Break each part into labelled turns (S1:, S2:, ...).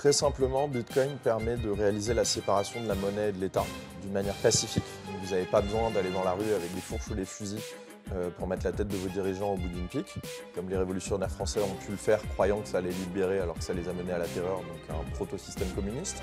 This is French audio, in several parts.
S1: Très simplement, Bitcoin permet de réaliser la séparation de la monnaie et de l'État d'une manière pacifique. Donc, vous n'avez pas besoin d'aller dans la rue avec des fourches ou des fusils pour mettre la tête de vos dirigeants au bout d'une pique, comme les révolutionnaires français ont pu le faire, croyant que ça allait libérer alors que ça les a menés à la terreur, donc à un proto-système communiste.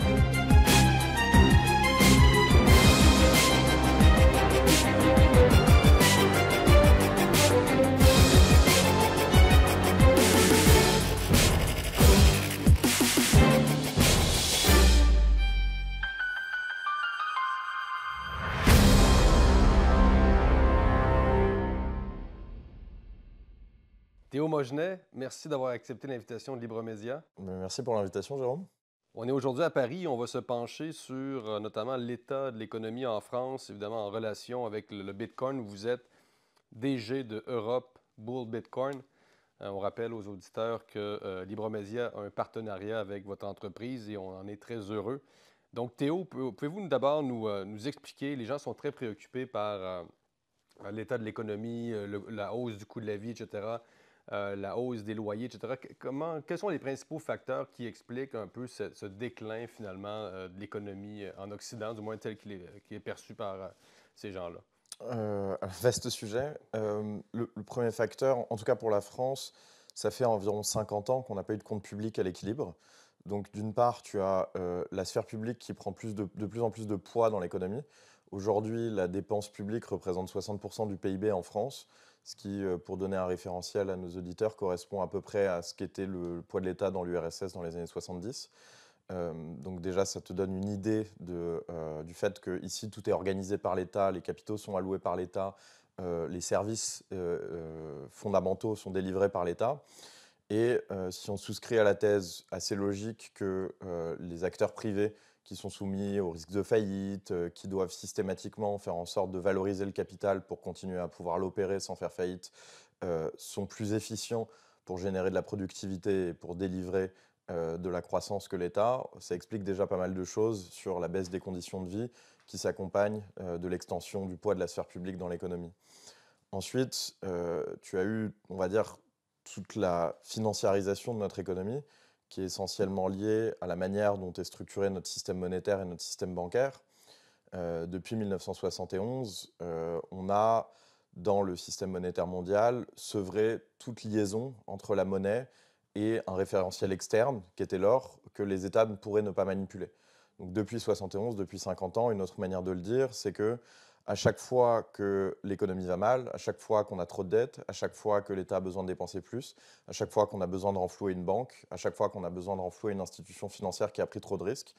S2: Théo Mogenet, merci d'avoir accepté l'invitation de Libremédia.
S1: Merci pour l'invitation, Jérôme.
S2: On est aujourd'hui à Paris. On va se pencher sur notamment l'état de l'économie en France, évidemment en relation avec le Bitcoin. Vous êtes DG de Europe Bull Bitcoin. On rappelle aux auditeurs que Libremédia a un partenariat avec votre entreprise et on en est très heureux. Donc Théo, pouvez-vous d'abord nous expliquer, les gens sont très préoccupés par l'état de l'économie, la hausse du coût de la vie, etc., la hausse des loyers, etc. Quels sont les principaux facteurs qui expliquent un peu ce déclin, finalement, de l'économie en Occident, du moins tel qu'il est perçu par ces gens-là?
S1: Vaste sujet. Le premier facteur, en tout cas pour la France, ça fait environ 50 ans qu'on n'a pas eu de compte public à l'équilibre. Donc d'une part, tu as la sphère publique qui prend de plus en plus de poids dans l'économie. Aujourd'hui, la dépense publique représente 60% du PIB en France, ce qui, pour donner un référentiel à nos auditeurs, correspond à peu près à ce qu'était le poids de l'État dans l'URSS dans les années 70. Donc déjà, ça te donne une idée du fait qu'ici, tout est organisé par l'État, les capitaux sont alloués par l'État, les services fondamentaux sont délivrés par l'État. Et si on souscrit à la thèse assez logique que les acteurs privés qui sont soumis au risque de faillite, qui doivent systématiquement faire en sorte de valoriser le capital pour continuer à pouvoir l'opérer sans faire faillite, sont plus efficients pour générer de la productivité et pour délivrer de la croissance que l'État, ça explique déjà pas mal de choses sur la baisse des conditions de vie qui s'accompagne de l'extension du poids de la sphère publique dans l'économie. Ensuite, tu as eu, on va dire, toute la financiarisation de notre économie, qui est essentiellement liée à la manière dont est structuré notre système monétaire et notre système bancaire. Depuis 1971, on a, dans le système monétaire mondial, sevré toute liaison entre la monnaie et un référentiel externe, qui était l'or, que les États ne pourraient ne pas manipuler. Donc depuis 71, depuis 50 ans, une autre manière de le dire, c'est que à chaque fois que l'économie va mal, à chaque fois qu'on a trop de dettes, à chaque fois que l'État a besoin de dépenser plus, à chaque fois qu'on a besoin de renflouer une banque, à chaque fois qu'on a besoin de renflouer une institution financière qui a pris trop de risques,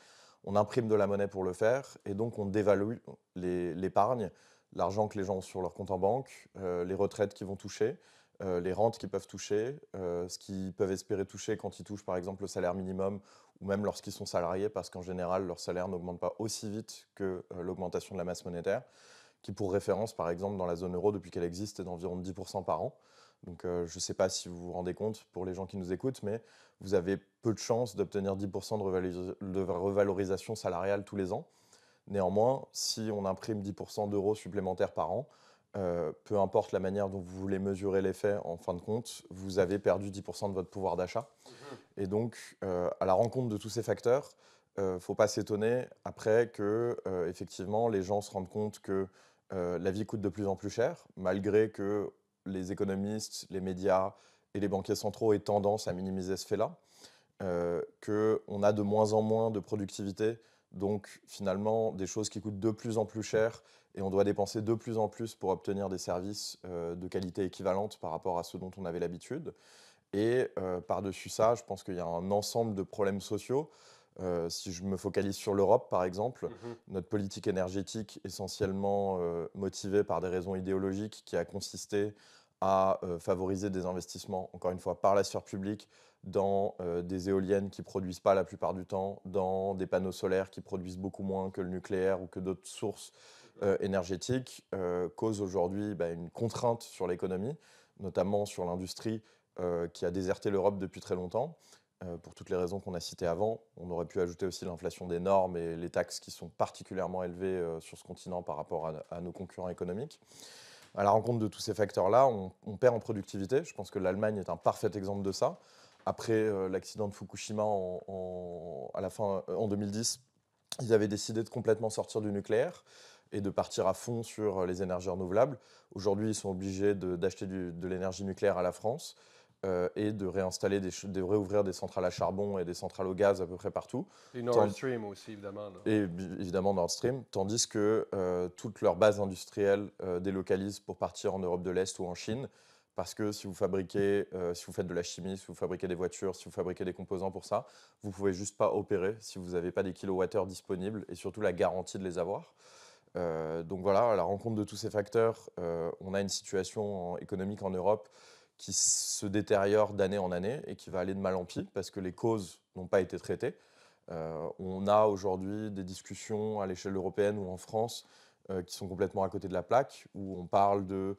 S1: on imprime de la monnaie pour le faire et donc on dévalue l'épargne, l'argent que les gens ont sur leur compte en banque, les retraites qu'ils vont toucher, les rentes qu'ils peuvent toucher, ce qu'ils peuvent espérer toucher quand ils touchent par exemple le salaire minimum ou même lorsqu'ils sont salariés parce qu'en général leur salaire n'augmente pas aussi vite que l'augmentation de la masse monétaire, qui pour référence par exemple dans la zone euro depuis qu'elle existe est d'environ 10% par an. Donc je ne sais pas si vous vous rendez compte pour les gens qui nous écoutent, mais vous avez peu de chances d'obtenir 10% de revalorisation salariale tous les ans. Néanmoins, si on imprime 10% d'euros supplémentaires par an, peu importe la manière dont vous voulez mesurer l'effet, en fin de compte, vous avez perdu 10% de votre pouvoir d'achat. Et donc, à la rencontre de tous ces facteurs, il ne faut pas s'étonner après que, effectivement, les gens se rendent compte que la vie coûte de plus en plus cher, malgré que les économistes, les médias et les banquiers centraux aient tendance à minimiser ce fait-là, qu'on a de moins en moins de productivité, donc finalement des choses qui coûtent de plus en plus cher et on doit dépenser de plus en plus pour obtenir des services de qualité équivalente par rapport à ceux dont on avait l'habitude. Et par-dessus ça, je pense qu'il y a un ensemble de problèmes sociaux. Si je me focalise sur l'Europe, par exemple, notre politique énergétique essentiellement motivée par des raisons idéologiques qui a consisté à favoriser des investissements, encore une fois, par la sphère publique, dans des éoliennes qui ne produisent pas la plupart du temps, dans des panneaux solaires qui produisent beaucoup moins que le nucléaire ou que d'autres sources énergétiques, cause aujourd'hui une contrainte sur l'économie, notamment sur l'industrie qui a déserté l'Europe depuis très longtemps. Pour toutes les raisons qu'on a citées avant. On aurait pu ajouter aussi l'inflation des normes et les taxes qui sont particulièrement élevées sur ce continent par rapport à nos concurrents économiques. À la rencontre de tous ces facteurs-là, on perd en productivité. Je pense que l'Allemagne est un parfait exemple de ça. Après l'accident de Fukushima à à la fin, en 2010, ils avaient décidé de complètement sortir du nucléaire et de partir à fond sur les énergies renouvelables. Aujourd'hui, ils sont obligés d'acheter de l'énergie nucléaire à la France et de réinstaller, de réouvrir des centrales à charbon et des centrales au gaz à peu près partout.
S2: Et Nord
S1: Tant-
S2: Stream aussi, évidemment, là.
S1: et évidemment Nord Stream, tandis que toutes leurs bases industrielles délocalisent pour partir en Europe de l'Est ou en Chine, parce que si vous fabriquez, si vous faites de la chimie, si vous fabriquez des voitures, si vous fabriquez des composants pour ça, vous ne pouvez juste pas opérer si vous n'avez pas des kilowattheures disponibles et surtout la garantie de les avoir. Donc voilà, à la rencontre de tous ces facteurs, on a une situation économique en Europe qui se détériore d'année en année et qui va aller de mal en pis parce que les causes n'ont pas été traitées. On a aujourd'hui des discussions à l'échelle européenne ou en France qui sont complètement à côté de la plaque, où on parle de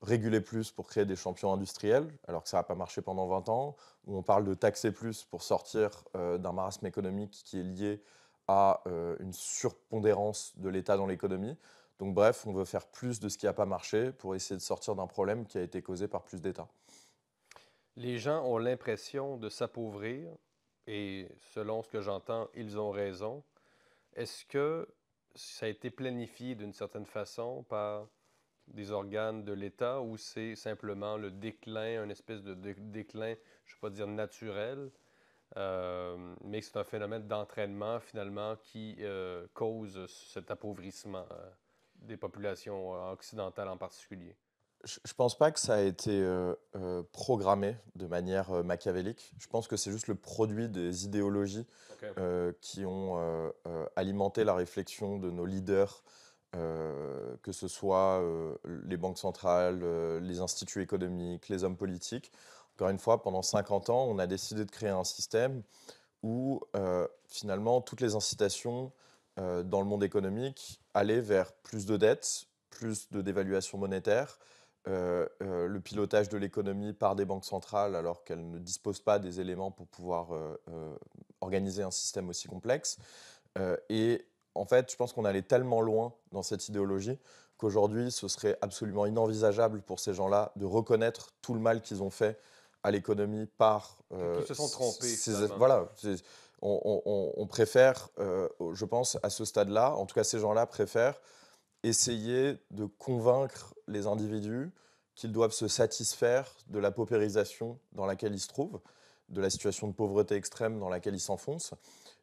S1: réguler plus pour créer des champions industriels, alors que ça n'a pas marché pendant 20 ans, où on parle de taxer plus pour sortir d'un marasme économique qui est lié à une surpondérance de l'État dans l'économie. Donc bref, on veut faire plus de ce qui n'a pas marché pour essayer de sortir d'un problème qui a été causé par plus d'État.
S2: Les gens ont l'impression de s'appauvrir et selon ce que j'entends, ils ont raison. Est-ce que ça a été planifié d'une certaine façon par des organes de l'État ou c'est simplement le déclin, une espèce de déclin, je ne vais pas dire naturel, mais c'est un phénomène d'entraînement finalement qui cause cet appauvrissement des populations occidentales en particulier?
S1: Je ne pense pas que ça a été programmé de manière machiavélique. Je pense que c'est juste le produit des idéologies
S2: OK.
S1: qui ont alimenté la réflexion de nos leaders, que ce soit les banques centrales, les instituts économiques, les hommes politiques. Encore une fois, pendant 50 ans, on a décidé de créer un système où finalement toutes les incitations dans le monde économique allaient vers plus de dettes, plus de dévaluation monétaire, le pilotage de l'économie par des banques centrales alors qu'elles ne disposent pas des éléments pour pouvoir organiser un système aussi complexe. Et en fait, je pense qu'on allait tellement loin dans cette idéologie qu'aujourd'hui, ce serait absolument inenvisageable pour ces gens-là de reconnaître tout le mal qu'ils ont fait à l'économie par
S2: Qui se sont trompés finalement.
S1: voilà. On préfère, je pense, à ce stade-là, en tout cas ces gens-là préfèrent essayer de convaincre les individus qu'ils doivent se satisfaire de la paupérisation dans laquelle ils se trouvent, de la situation de pauvreté extrême dans laquelle ils s'enfoncent.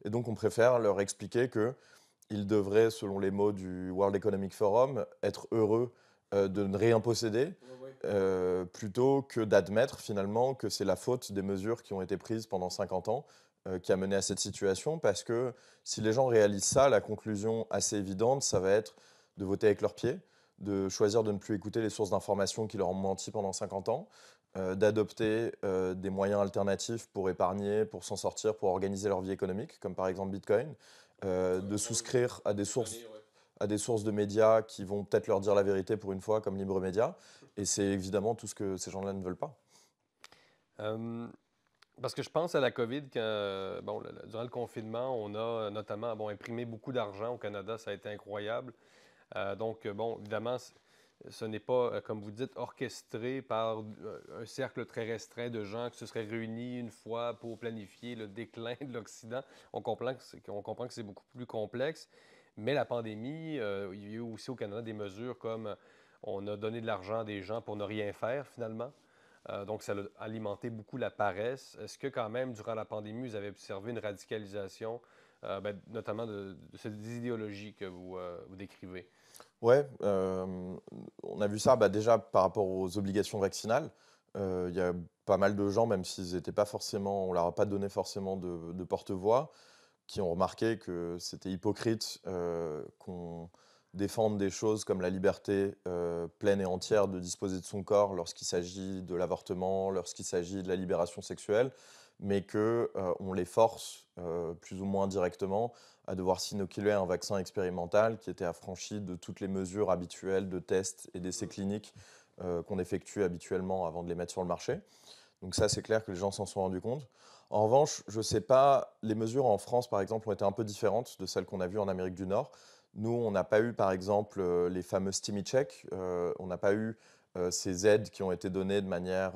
S1: Et donc on préfère leur expliquer qu'ils devraient, selon les mots du World Economic Forum, être heureux de ne rien posséder,
S2: Oui,
S1: plutôt que d'admettre finalement que c'est la faute des mesures qui ont été prises pendant 50 ans qui a mené à cette situation. Parce que si les gens réalisent ça, la conclusion assez évidente, ça va être de voter avec leurs pieds, de choisir de ne plus écouter les sources d'informations qui leur ont menti pendant 50 ans, d'adopter des moyens alternatifs pour épargner, pour s'en sortir, pour organiser leur vie économique, comme par exemple Bitcoin, de souscrire à des sources de médias qui vont peut-être leur dire la vérité pour une fois, comme Libre Média. Et c'est évidemment tout ce que ces gens-là ne veulent pas.
S2: oui. Parce que je pense à la COVID, quand, bon, durant le confinement, on a notamment bon, imprimé beaucoup d'argent au Canada, ça a été incroyable. Donc, bon, évidemment, ce n'est pas, comme vous dites, orchestré par un cercle très restreint de gens qui se seraient réunis une fois pour planifier le déclin de l'Occident. On comprend que c'est beaucoup plus complexe. Mais la pandémie, il y a eu aussi au Canada des mesures comme on a donné de l'argent à des gens pour ne rien faire finalement. Donc, ça a alimenté beaucoup la paresse. Est-ce que quand même, durant la pandémie, vous avez observé une radicalisation, notamment de cette idéologie que vous décrivez?
S1: Ouais, on a vu ça déjà par rapport aux obligations vaccinales. Il y a pas mal de gens, même s'ils n'étaient pas forcément, on leur a pas donné forcément de porte-voix, qui ont remarqué que c'était hypocrite qu'on défende des choses comme la liberté pleine et entière de disposer de son corps lorsqu'il s'agit de l'avortement, lorsqu'il s'agit de la libération sexuelle, mais que on les force plus ou moins directement à devoir s'inoculer un vaccin expérimental qui était affranchi de toutes les mesures habituelles de tests et d'essais cliniques qu'on effectue habituellement avant de les mettre sur le marché. Donc ça, c'est clair que les gens s'en sont rendus compte. En revanche, je ne sais pas, les mesures en France, par exemple, ont été un peu différentes de celles qu'on a vues en Amérique du Nord. Nous, on n'a pas eu, par exemple, les fameux stimmy checks. On n'a pas eu ces aides qui ont été données de manière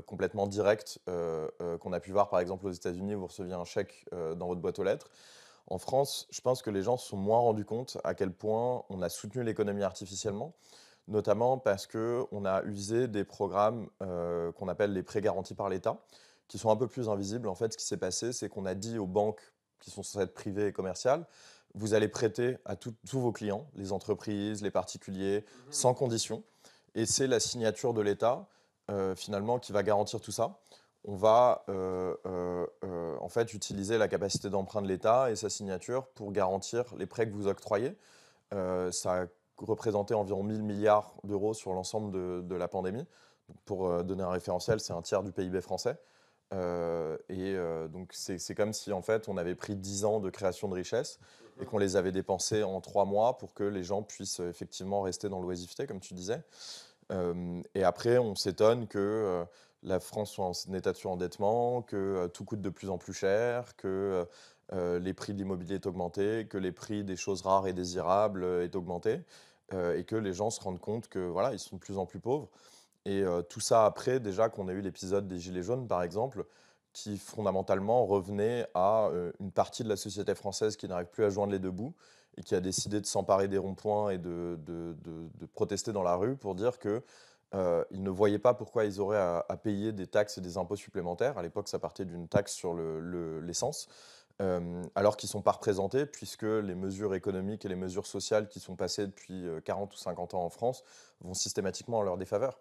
S1: complètement directe, qu'on a pu voir par exemple aux États-Unis où vous receviez un chèque dans votre boîte aux lettres. En France, je pense que les gens se sont moins rendus compte à quel point on a soutenu l'économie artificiellement, notamment parce qu'on a usé des programmes qu'on appelle les prêts garantis par l'État, qui sont un peu plus invisibles. En fait, ce qui s'est passé, c'est qu'on a dit aux banques qui sont censées être privées et commerciales, vous allez prêter à tous vos clients, les entreprises, les particuliers,
S2: Mhm.
S1: sans condition. Et c'est la signature de l'État, finalement, qui va garantir tout ça. On va en fait utiliser la capacité d'emprunt de l'État et sa signature pour garantir les prêts que vous octroyez. Ça a représenté environ 1 000 milliards d'euros sur l'ensemble de la pandémie. Donc, pour donner un référentiel, c'est un tiers du PIB français. Donc c'est comme si en fait on avait pris 10 ans de création de richesse et qu'on les avait dépensés en 3 mois pour que les gens puissent effectivement rester dans l'oisiveté, comme tu disais. Et après, on s'étonne que la France soit en état de surendettement, que tout coûte de plus en plus cher, que les prix de l'immobilier est augmenté, que les prix des choses rares et désirables est augmenté, et que les gens se rendent compte que voilà, ils sont de plus en plus pauvres. Et tout ça après, déjà qu'on a eu l'épisode des Gilets jaunes, par exemple, qui fondamentalement revenait à une partie de la société française qui n'arrive plus à joindre les deux bouts et qui a décidé de s'emparer des ronds-points et de protester dans la rue pour dire que ils ne voyaient pas pourquoi ils auraient à payer des taxes et des impôts supplémentaires. À l'époque, ça partait d'une taxe sur l'essence, alors qu'ils ne sont pas représentés, puisque les mesures économiques et les mesures sociales qui sont passées depuis 40 ou 50 ans en France vont systématiquement en leur défaveur.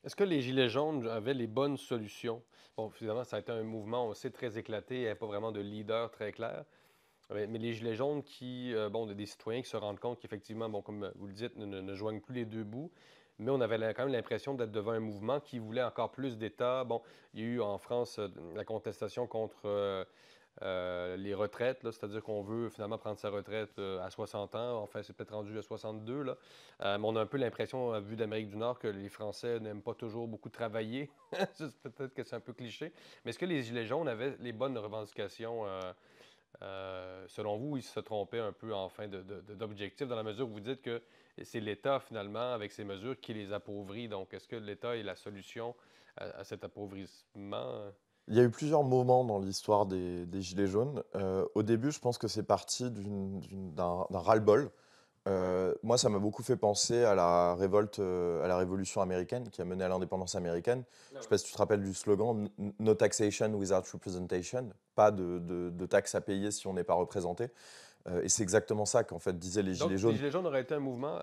S2: Est-ce que les Gilets jaunes avaient les bonnes solutions? Bon, finalement, ça a été un mouvement, on sait, très éclaté, il n'y avait pas vraiment de leader très clair. Mais les Gilets jaunes bon, des citoyens qui se rendent compte qu'effectivement, bon, comme vous le dites, ne joignent plus les deux bouts, mais on avait quand même l'impression d'être devant un mouvement qui voulait encore plus d'État. Bon, il y a eu en France la contestation contre les retraites, là, c'est-à-dire qu'on veut finalement prendre sa retraite à 60 ans. Enfin, c'est peut-être rendu à 62, là. Mais on a un peu l'impression, vu d'Amérique du Nord, que les Français n'aiment pas toujours beaucoup travailler. Peut-être que c'est un peu cliché. Mais est-ce que les Gilets jaunes avaient les bonnes revendications selon vous, ils se trompaient un peu en fin d'objectif dans la mesure où vous dites que c'est l'État, finalement, avec ces mesures, qui les appauvrit. Donc, est-ce que l'État est la solution à cet appauvrissement?
S1: Il y a eu plusieurs moments dans l'histoire des Gilets jaunes. Au début, je pense que c'est parti d'un ras-le-bol.
S2: Ouais.
S1: Moi, ça m'a beaucoup fait penser à la révolte, à la révolution américaine qui a mené à l'indépendance américaine.
S2: Ah
S1: Je ne sais
S2: ouais.
S1: pas si tu te rappelles du slogan No taxation without representation, pas de taxes à payer si on n'est pas représenté. Et c'est exactement ça qu'en fait disaient les
S2: Donc,
S1: Gilets
S2: les
S1: jaunes.
S2: Gilets jaunes auraient été un mouvement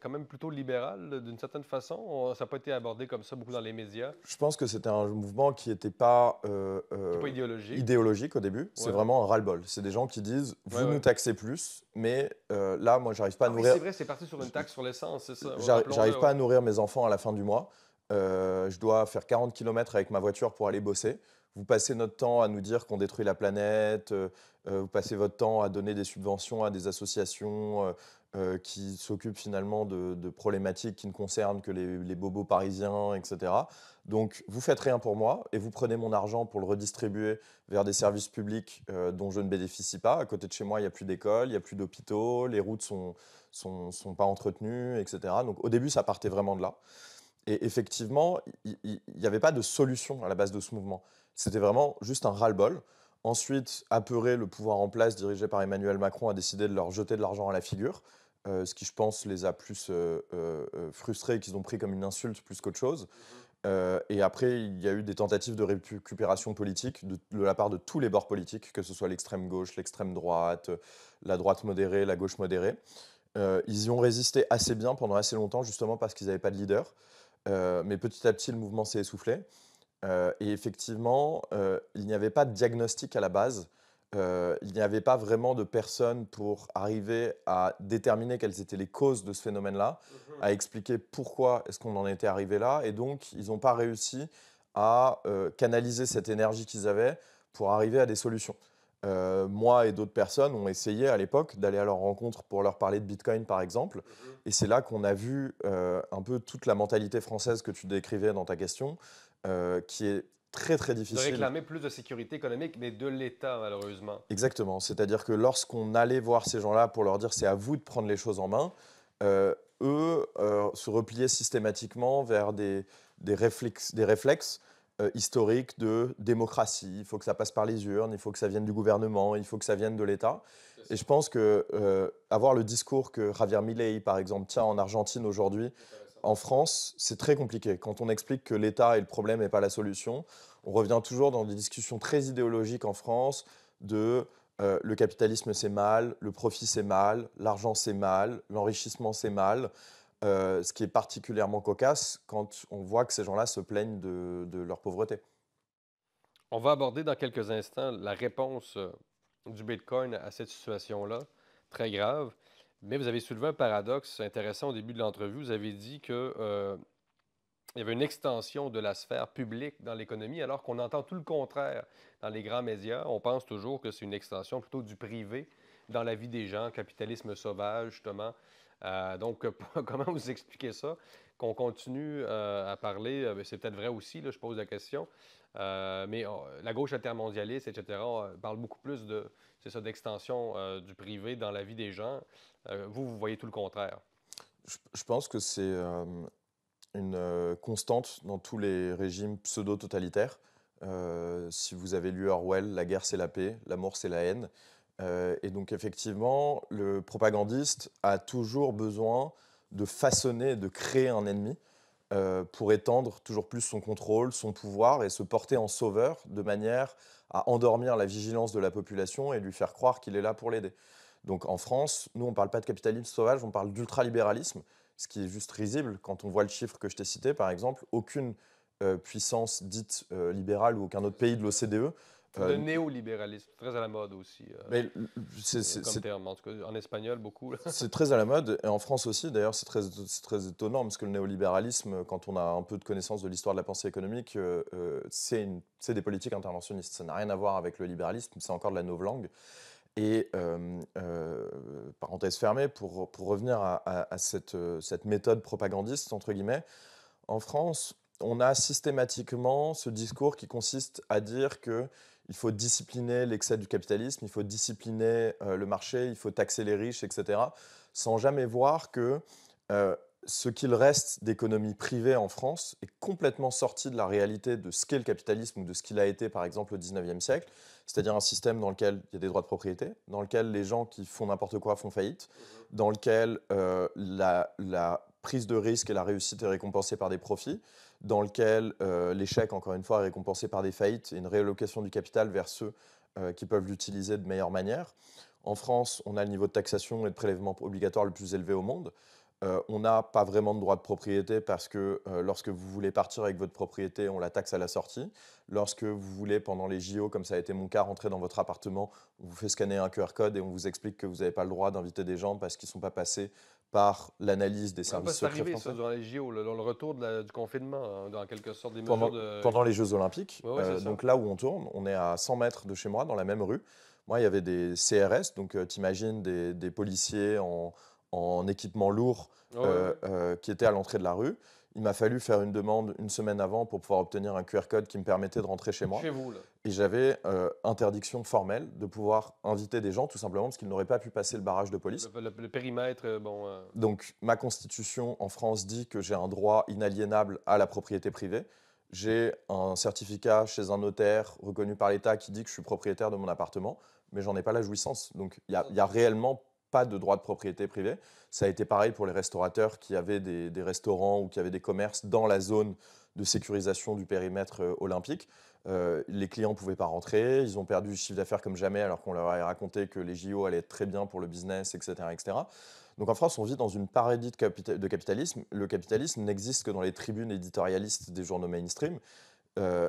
S2: quand même plutôt libéral, d'une certaine façon. Ça n'a pas été abordé comme ça beaucoup dans les médias,
S1: Je pense que c'était un mouvement qui n'était pas
S2: qui n'est pas idéologique.
S1: idéologique au début. C'est
S2: Ouais, ouais.
S1: vraiment un ras-le-bol. C'est des gens qui disent
S2: Ouais,
S1: vous nous
S2: ouais.
S1: taxez plus, mais là, moi, j'arrive pas à
S2: Ah oui,
S1: nourrir.
S2: c'est vrai, c'est parti sur une taxe sur l'essence, c'est ça.
S1: J'arrive
S2: Rappelons-le,
S1: pas
S2: ouais.
S1: à nourrir mes enfants à la fin du mois. Je dois faire 40 km avec ma voiture pour aller bosser. Vous passez notre temps à nous dire qu'on détruit la planète. Vous passez votre temps à donner des subventions à des associations qui s'occupent finalement de problématiques qui ne concernent que les bobos parisiens, etc. Donc, vous faites rien pour moi et vous prenez mon argent pour le redistribuer vers des services publics dont je ne bénéficie pas. À côté de chez moi, il n'y a plus d'école, il n'y a plus d'hôpitaux, les routes sont pas entretenues, etc. Donc au début, ça partait vraiment de là. Et effectivement, il n'y avait pas de solution à la base de ce mouvement. C'était vraiment juste un ras-le-bol. Ensuite, apeuré, le pouvoir en place, dirigé par Emmanuel Macron, a décidé de leur jeter de l'argent à la figure, ce qui, je pense, les a plus frustrés et qu'ils ont pris comme une insulte plus qu'autre chose.
S2: Mhm.
S1: Et après, il y a eu des tentatives de récupération politique de la part de tous les bords politiques, que ce soit l'extrême gauche, l'extrême droite, la droite modérée, la gauche modérée. Ils y ont résisté assez bien pendant assez longtemps, justement parce qu'ils n'avaient pas de leader. Mais petit à petit, le mouvement s'est essoufflé. Et effectivement, il n'y avait pas de diagnostic à la base. Il n'y avait pas vraiment de personnes pour arriver à déterminer quelles étaient les causes de ce phénomène-là,
S2: Mhm.
S1: à expliquer pourquoi est-ce qu'on en était arrivé là. Et donc, ils n'ont pas réussi à canaliser cette énergie qu'ils avaient pour arriver à des solutions. Moi et d'autres personnes ont essayé à l'époque d'aller à leur rencontre pour leur parler de Bitcoin, par exemple.
S2: Mhm.
S1: Et c'est là qu'on a vu un peu toute la mentalité française que tu décrivais dans ta question, qui est très très
S2: De
S1: difficile.
S2: réclamer plus de sécurité économique, mais de l'État, malheureusement.
S1: Exactement. C'est-à-dire que lorsqu'on allait voir ces gens-là pour leur dire c'est à vous de prendre les choses en main, euh, eux, se repliaient systématiquement vers des réflexes historiques de démocratie. Il faut que ça passe par les urnes, il faut que ça vienne du gouvernement, il faut que ça vienne de l'État. Et je pense que avoir le discours que Javier Milei, par exemple, tient en Argentine aujourd'hui, en France, c'est très compliqué. Quand on explique que l'État est le problème et pas la solution, on revient toujours dans des discussions très idéologiques en France de le capitalisme c'est mal, le profit c'est mal, l'argent c'est mal, l'enrichissement c'est mal. Ce qui est particulièrement cocasse quand on voit que ces gens-là se plaignent de leur pauvreté.
S2: On va aborder dans quelques instants la réponse du Bitcoin à cette situation-là, très grave. Mais vous avez soulevé un paradoxe intéressant au début de l'entrevue. Vous avez dit que il y avait une extension de la sphère publique dans l'économie, alors qu'on entend tout le contraire dans les grands médias. On pense toujours que c'est une extension plutôt du privé dans la vie des gens, capitalisme sauvage, justement. Donc, comment vous expliquez ça? Qu'on continue à parler, c'est peut-être vrai aussi, là, je pose la question, mais la gauche altermondialiste, etc., parle beaucoup plus de, c'est ça, d'extension du privé dans la vie des gens. Vous voyez tout le contraire.
S1: Je pense que c'est une constante dans tous les régimes pseudo-totalitaires. Si vous avez lu Orwell, la guerre c'est la paix, l'amour c'est la haine. Et donc effectivement, le propagandiste a toujours besoin de façonner, de créer un ennemi pour étendre toujours plus son contrôle, son pouvoir et se porter en sauveur de manière à endormir la vigilance de la population et lui faire croire qu'il est là pour l'aider. Donc en France, nous, on ne parle pas de capitalisme sauvage, on parle d'ultralibéralisme, ce qui est juste risible quand on voit le chiffre que je t'ai cité, par exemple. Aucune puissance dite libérale ou aucun autre pays de l'OCDE.
S2: Le néolibéralisme, très à la mode aussi,
S1: Mais
S2: comme terme, en tout cas en espagnol beaucoup, là.
S1: c'est très à la mode, et en France aussi, d'ailleurs, c'est très étonnant, parce que le néolibéralisme, quand on a un peu de connaissance de l'histoire de la pensée économique, c'est des politiques interventionnistes. Ça n'a rien à voir avec le libéralisme, c'est encore de la novlangue. Et parenthèse fermée, pour revenir à cette méthode propagandiste, entre guillemets, en France, on a systématiquement ce discours qui consiste à dire que il faut discipliner l'excès du capitalisme, il faut discipliner le marché, il faut taxer les riches, etc., sans jamais voir que euh, ce qu'il reste d'économie privée en France est complètement sorti de la réalité de ce qu'est le capitalisme ou de ce qu'il a été, par exemple, au 19e siècle, c'est-à-dire un système dans lequel il y a des droits de propriété, dans lequel les gens qui font n'importe quoi font faillite, dans lequel la prise de risque et la réussite est récompensée par des profits, dans lequel l'échec, encore une fois, est récompensé par des faillites et une réallocation du capital vers ceux qui peuvent l'utiliser de meilleure manière. En France, on a le niveau de taxation et de prélèvement obligatoire le plus élevé au monde. On n'a pas vraiment de droit de propriété parce que lorsque vous voulez partir avec votre propriété, on la taxe à la sortie. Lorsque vous voulez, pendant les JO, comme ça a été mon cas, rentrer dans votre appartement, on vous fait scanner un QR code et on vous explique que vous n'avez pas le droit d'inviter des gens parce qu'ils ne sont pas passés par l'analyse des
S2: Ah, bah,
S1: services
S2: c'est
S1: secrets
S2: arrivé, ça,
S1: français.
S2: durant les JO, là, dans le retour du confinement, hein, dans quelque sorte, des mesures
S1: Pendant,
S2: de...
S1: pendant les Jeux Olympiques,
S2: Oui, oui, c'est ça.
S1: donc là où on tourne, on est à 100 mètres de chez moi, dans la même rue. Moi, il y avait des CRS, donc t'imagines des policiers en équipement lourd
S2: Oui, oui, oui.
S1: qui étaient à l'entrée de la rue. Il m'a fallu faire une demande une semaine avant pour pouvoir obtenir un QR code qui me permettait de rentrer chez moi.
S2: Chez vous, là.
S1: Et j'avais interdiction formelle de pouvoir inviter des gens, tout simplement parce qu'ils n'auraient pas pu passer le barrage de police.
S2: Le périmètre, bon...
S1: Donc, ma constitution en France dit que j'ai un droit inaliénable à la propriété privée. J'ai un certificat chez un notaire reconnu par l'État qui dit que je suis propriétaire de mon appartement, mais j'en ai pas la jouissance. Donc, il y a réellement pas de droit de propriété privée. Ça a été pareil pour les restaurateurs qui avaient des restaurants ou qui avaient des commerces dans la zone de sécurisation du périmètre olympique. Les clients ne pouvaient pas rentrer, ils ont perdu du chiffre d'affaires comme jamais alors qu'on leur avait raconté que les JO allaient être très bien pour le business, etc., etc. Donc en France, on vit dans une parodie de capitalisme. Le capitalisme n'existe que dans les tribunes éditorialistes des journaux mainstream.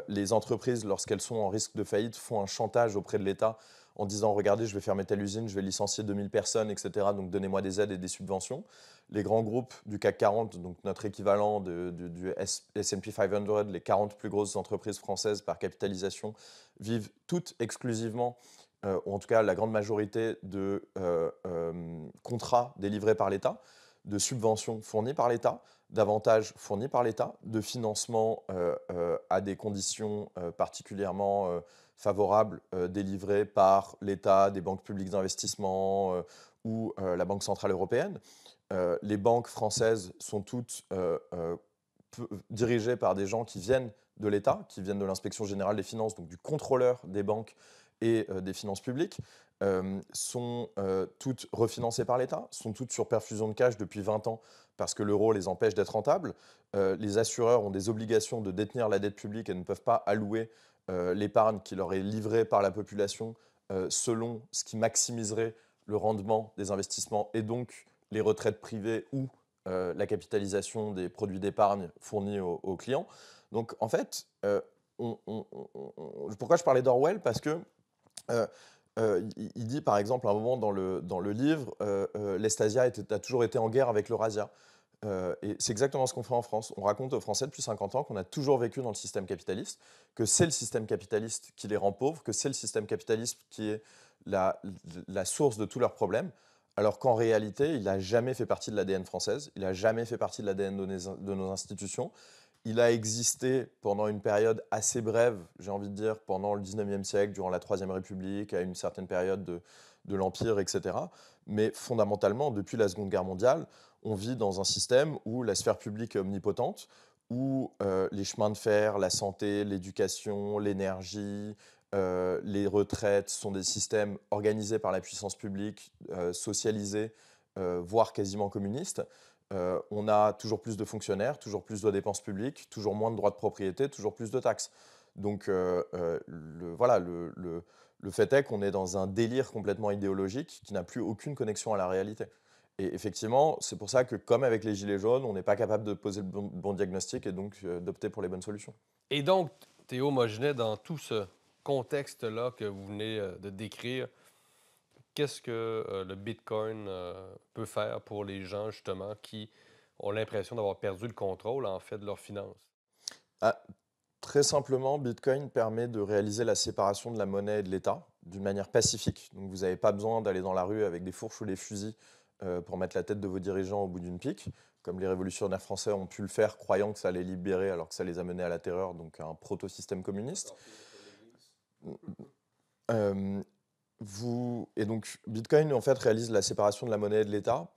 S1: Les entreprises, lorsqu'elles sont en risque de faillite, font un chantage auprès de l'État en disant regardez, je vais fermer telle usine, je vais licencier 2000 personnes, etc. Donc donnez-moi des aides et des subventions. Les grands groupes du CAC 40, donc notre équivalent du S&P 500, les 40 plus grosses entreprises françaises par capitalisation, vivent toutes exclusivement, ou en tout cas la grande majorité, de contrats délivrés par l'État, de subventions fournies par l'État, d'avantages fournis par l'État, de financement à des conditions particulièrement favorables délivrées par l'État, des banques publiques d'investissement ou la Banque centrale européenne. les banques françaises sont toutes dirigées par des gens qui viennent de l'État, qui viennent de l'inspection générale des finances, donc du contrôleur des banques et des finances publiques, sont toutes refinancées par l'État, sont toutes sur perfusion de cash depuis 20 ans parce que l'euro les empêche d'être rentables. Les assureurs ont des obligations de détenir la dette publique et ne peuvent pas allouer l'épargne qui leur est livrée par la population selon ce qui maximiserait le rendement des investissements et donc les retraites privées ou la capitalisation des produits d'épargne fournis aux clients. Donc en fait, pourquoi je parlais d'Orwell? Parce que il dit par exemple à un moment dans le livre, l'Estasia a toujours été en guerre avec l'Eurasia. Et c'est exactement ce qu'on fait en France. On raconte aux Français depuis 50 ans qu'on a toujours vécu dans le système capitaliste, que c'est le système capitaliste qui les rend pauvres, que c'est le système capitaliste qui est la, la source de tous leurs problèmes, alors qu'en réalité, il n'a jamais fait partie de l'ADN française, il n'a jamais fait partie de l'ADN de nos institutions. Il a existé pendant une période assez brève, j'ai envie de dire, pendant le 19e siècle, durant la Troisième République, à une certaine période de l'Empire, etc. Mais fondamentalement, depuis la Seconde Guerre mondiale, on vit dans un système où la sphère publique est omnipotente, où les chemins de fer, la santé, l'éducation, l'énergie, les retraites sont des systèmes organisés par la puissance publique, socialisés, voire quasiment communistes. On a toujours plus de fonctionnaires, toujours plus de dépenses publiques, toujours moins de droits de propriété, toujours plus de taxes. Donc voilà, le fait est qu'on est dans un délire complètement idéologique qui n'a plus aucune connexion à la réalité. Et effectivement, c'est pour ça que, comme avec les Gilets jaunes, on n'est pas capable de poser le bon diagnostic et donc d'opter pour les bonnes solutions.
S2: Et donc, Théo Mogenet, dans tout ce contexte-là que vous venez de décrire, qu'est-ce que le Bitcoin peut faire pour les gens, justement, qui ont l'impression d'avoir perdu le contrôle, en fait, de leurs finances?
S1: Ah, très simplement, Bitcoin permet de réaliser la séparation de la monnaie et de l'État d'une manière pacifique. Donc vous n'avez pas besoin d'aller dans la rue avec des fourches ou des fusils pour mettre la tête de vos dirigeants au bout d'une pique, comme les révolutionnaires français ont pu le faire, croyant que ça allait libérer alors que ça les a menés à la terreur, donc à un proto-système communiste. Euh, et donc Bitcoin en fait réalise la séparation de la monnaie et de l'État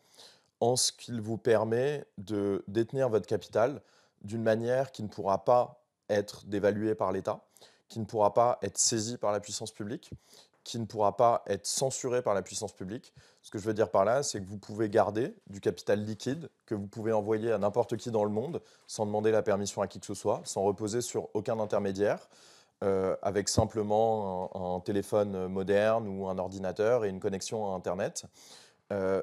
S1: en ce qu'il vous permet de détenir votre capital d'une manière qui ne pourra pas être dévaluée par l'État, qui ne pourra pas être saisie par la puissance publique, qui ne pourra pas être censurée par la puissance publique. Ce que je veux dire par là, c'est que vous pouvez garder du capital liquide que vous pouvez envoyer à n'importe qui dans le monde sans demander la permission à qui que ce soit, sans reposer sur aucun intermédiaire, avec simplement un téléphone moderne ou un ordinateur et une connexion à Internet.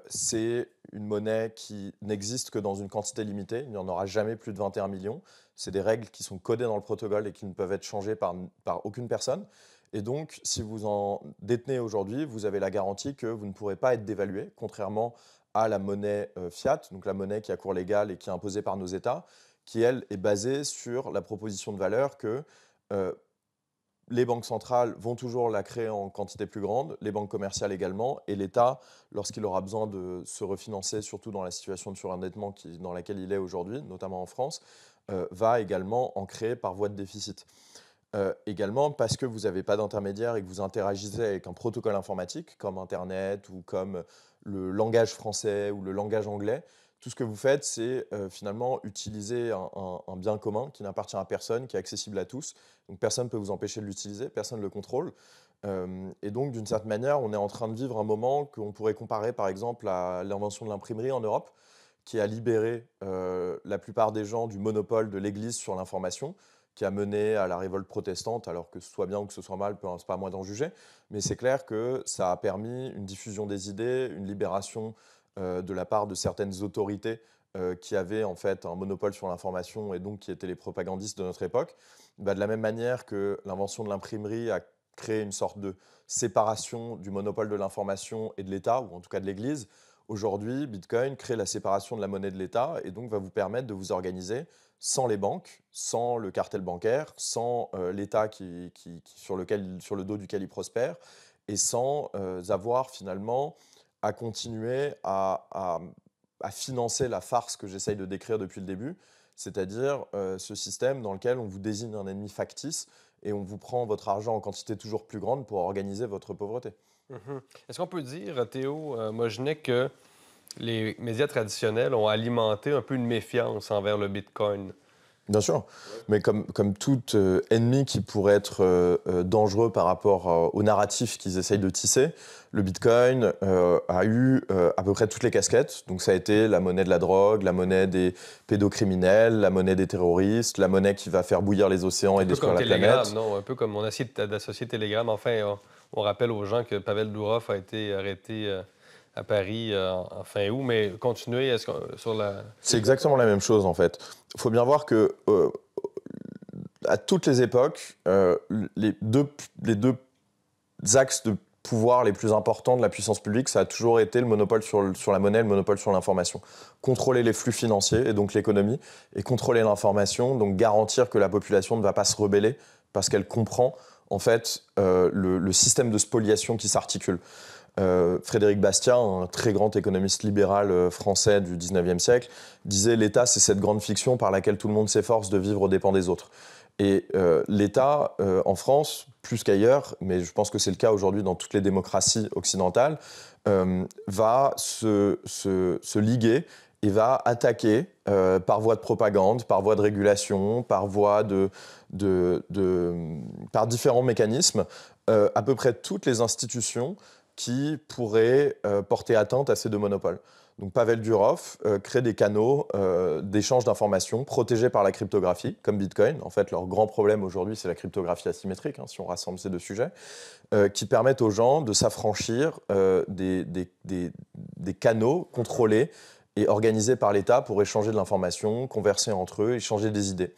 S1: C'est une monnaie qui n'existe que dans une quantité limitée. Il n'y en aura jamais plus de 21 millions. C'est des règles qui sont codées dans le protocole et qui ne peuvent être changées par aucune personne. Et donc, si vous en détenez aujourd'hui, vous avez la garantie que vous ne pourrez pas être dévalué, contrairement à la monnaie fiat, donc la monnaie qui a cours légal et qui est imposée par nos États, qui, elle, est basée sur la proposition de valeur que euh, les banques centrales vont toujours la créer en quantité plus grande, les banques commerciales également, et l'État, lorsqu'il aura besoin de se refinancer, surtout dans la situation de surendettement dans laquelle il est aujourd'hui, notamment en France, va également en créer par voie de déficit. Également parce que vous n'avez pas d'intermédiaire et que vous interagissez avec un protocole informatique comme Internet ou comme le langage français ou le langage anglais, tout ce que vous faites, c'est finalement utiliser un bien commun qui n'appartient à personne, qui est accessible à tous. Donc personne ne peut vous empêcher de l'utiliser, personne ne le contrôle. Et donc d'une certaine manière, on est en train de vivre un moment qu'on pourrait comparer par exemple à l'invention de l'imprimerie en Europe, qui a libéré la plupart des gens du monopole de l'Église sur l'information, qui a mené à la révolte protestante, alors que ce soit bien ou que ce soit mal, c'est pas à moi d'en juger, mais c'est clair que ça a permis une diffusion des idées, une libération de la part de certaines autorités qui avaient en fait un monopole sur l'information et donc qui étaient les propagandistes de notre époque. Bah, de la même manière que l'invention de l'imprimerie a créé une sorte de séparation du monopole de l'information et de l'État, ou en tout cas de l'Église, aujourd'hui, Bitcoin crée la séparation de la monnaie de l'État et donc va vous permettre de vous organiser sans les banques, sans le cartel bancaire, sans l'État sur le dos duquel il prospère, et sans avoir finalement à continuer à financer la farce que j'essaye de décrire depuis le début, c'est-à-dire ce système dans lequel on vous désigne un ennemi factice et on vous prend votre argent en quantité toujours plus grande pour organiser votre pauvreté.
S2: Mhm. Est-ce qu'on peut dire, Théo Mogenet, que les médias traditionnels ont alimenté un peu une méfiance envers le Bitcoin.
S1: Bien sûr, mais comme tout ennemi qui pourrait être dangereux par rapport au narratif qu'ils essayent de tisser, le Bitcoin a eu à peu près toutes les casquettes. Donc ça a été la monnaie de la drogue, la monnaie des pédocriminels, la monnaie des terroristes, la monnaie qui va faire bouillir les océans et détruire la planète.
S2: Non? Un peu comme on a essayé d'associer Telegram. Enfin, on rappelle aux gens que Pavel Durov a été arrêté à Paris en fin août, mais continuez sur la...
S1: C'est exactement la même chose en fait. Il faut bien voir que à toutes les époques, les deux axes de pouvoir les plus importants de la puissance publique, ça a toujours été le monopole sur la monnaie, le monopole sur l'information. Contrôler les flux financiers et donc l'économie, et contrôler l'information, donc garantir que la population ne va pas se rebeller parce qu'elle comprend en fait le système de spoliation qui s'articule. Frédéric Bastiat, un très grand économiste libéral français du 19e siècle, disait « l'État, c'est cette grande fiction par laquelle tout le monde s'efforce de vivre aux dépens des autres ». Et l'État, en France, plus qu'ailleurs, mais je pense que c'est le cas aujourd'hui dans toutes les démocraties occidentales, va se liguer et va attaquer par voie de propagande, par voie de régulation, par voie par différents mécanismes, à peu près toutes les institutions qui pourraient porter atteinte à ces deux monopoles. Donc Pavel Durov crée des canaux d'échange d'informations protégés par la cryptographie, comme Bitcoin. En fait, leur grand problème aujourd'hui, c'est la cryptographie asymétrique, hein, si on rassemble ces deux sujets, qui permettent aux gens de s'affranchir des canaux contrôlés et organisés par l'État pour échanger de l'information, converser entre eux, échanger des idées.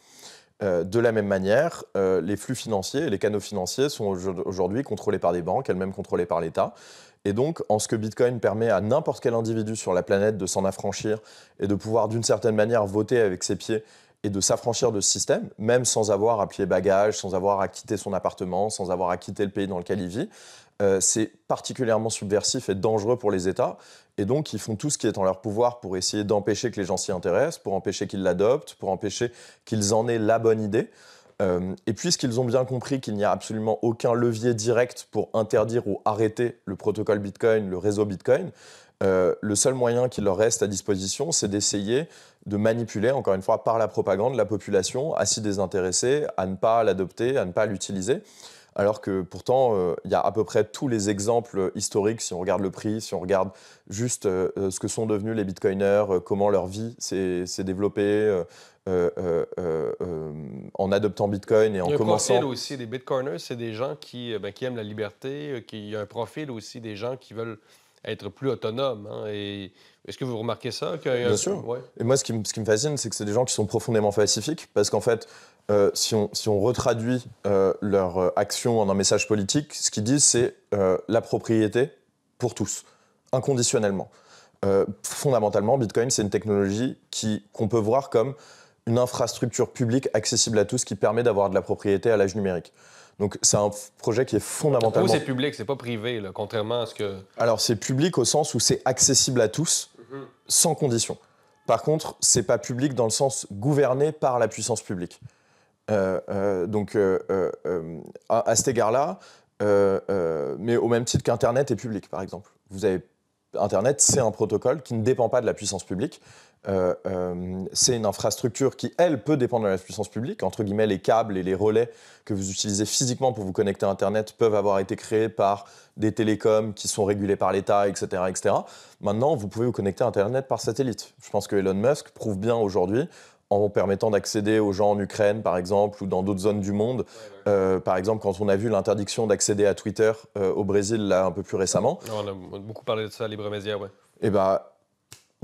S1: De la même manière, les flux financiers et les canaux financiers sont aujourd'hui contrôlés par des banques, elles-mêmes contrôlées par l'État. Et donc, en ce que Bitcoin permet à n'importe quel individu sur la planète de s'en affranchir et de pouvoir d'une certaine manière voter avec ses pieds et de s'affranchir de ce système, même sans avoir à plier bagages, sans avoir à quitter son appartement, sans avoir à quitter le pays dans lequel il vit, c'est particulièrement subversif et dangereux pour les États. Et donc, ils font tout ce qui est en leur pouvoir pour essayer d'empêcher que les gens s'y intéressent, pour empêcher qu'ils l'adoptent, pour empêcher qu'ils en aient la bonne idée. Et puisqu'ils ont bien compris qu'il n'y a absolument aucun levier direct pour interdire ou arrêter le protocole Bitcoin, le réseau Bitcoin, le seul moyen qui leur reste à disposition, c'est d'essayer de manipuler, encore une fois, par la propagande, la population à s'y désintéresser, à ne pas l'adopter, à ne pas l'utiliser. Alors que pourtant, il y a à peu près tous les exemples historiques, si on regarde le prix, si on regarde juste ce que sont devenus les bitcoiners, comment leur vie s'est développée en adoptant Bitcoin et en commençant...
S2: Il y a un profil aussi des bitcoiners, c'est des gens qui aiment la liberté, il y a un profil aussi des gens qui veulent être plus autonomes. Hein, et est-ce que vous remarquez ça?
S1: Bien sûr. Ouais. Et moi, ce qui me fascine, c'est que c'est des gens qui sont profondément pacifiques, parce qu'en fait, si on retraduit leur action en un message politique, ce qu'ils disent, c'est la propriété pour tous, inconditionnellement. Fondamentalement, Bitcoin, c'est une technologie qu'on peut voir comme une infrastructure publique accessible à tous qui permet d'avoir de la propriété à l'âge numérique. Donc c'est un projet qui est fondamentalement...
S2: Vous, c'est public, c'est pas privé, là, contrairement à ce que...
S1: Alors c'est public au sens où c'est accessible à tous, sans condition. Par contre, c'est pas public dans le sens gouverné par la puissance publique. Donc à cet égard-là, mais au même titre qu'Internet est public, par exemple. Internet, c'est un protocole qui ne dépend pas de la puissance publique. C'est une infrastructure qui, elle, peut dépendre de la puissance publique. Entre guillemets, les câbles et les relais que vous utilisez physiquement pour vous connecter à Internet peuvent avoir été créés par des télécoms qui sont régulés par l'État, etc., etc. Maintenant, vous pouvez vous connecter à Internet par satellite. Je pense que Elon Musk prouve bien aujourd'hui, en permettant d'accéder aux gens en Ukraine, par exemple, ou dans d'autres zones du monde. Par exemple, quand on a vu l'interdiction d'accéder à Twitter au Brésil, là, un peu plus récemment.
S2: On a beaucoup parlé de ça à Libre Média, ouais.
S1: Et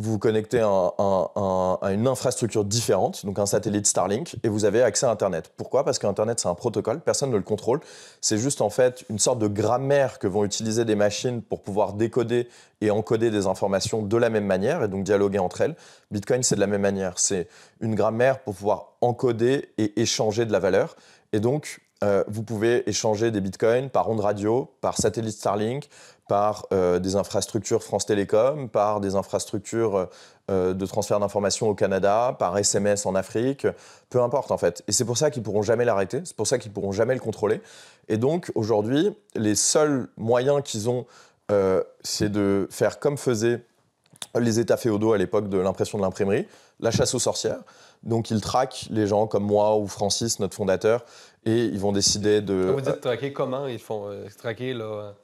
S1: vous vous connectez à une infrastructure différente, donc un satellite Starlink, et vous avez accès à Internet. Pourquoi? Parce qu'Internet, c'est un protocole, personne ne le contrôle. C'est juste en fait une sorte de grammaire que vont utiliser des machines pour pouvoir décoder et encoder des informations de la même manière, et donc dialoguer entre elles. Bitcoin, c'est de la même manière. C'est une grammaire pour pouvoir encoder et échanger de la valeur. Et donc, vous pouvez échanger des bitcoins par ondes radio, par satellite Starlink, par des infrastructures France Télécom, par des infrastructures de transfert d'informations au Canada, par SMS en Afrique, peu importe en fait. Et c'est pour ça qu'ils ne pourront jamais l'arrêter, c'est pour ça qu'ils ne pourront jamais le contrôler. Et donc aujourd'hui, les seuls moyens qu'ils ont, c'est de faire comme faisait les États féodaux à l'époque de l'impression de l'imprimerie, la chasse aux sorcières. Donc ils traquent les gens comme moi ou Francis, notre fondateur, et ils vont décider
S2: Quand
S1: de...
S2: vous dites traquer, comment ils font traquer là?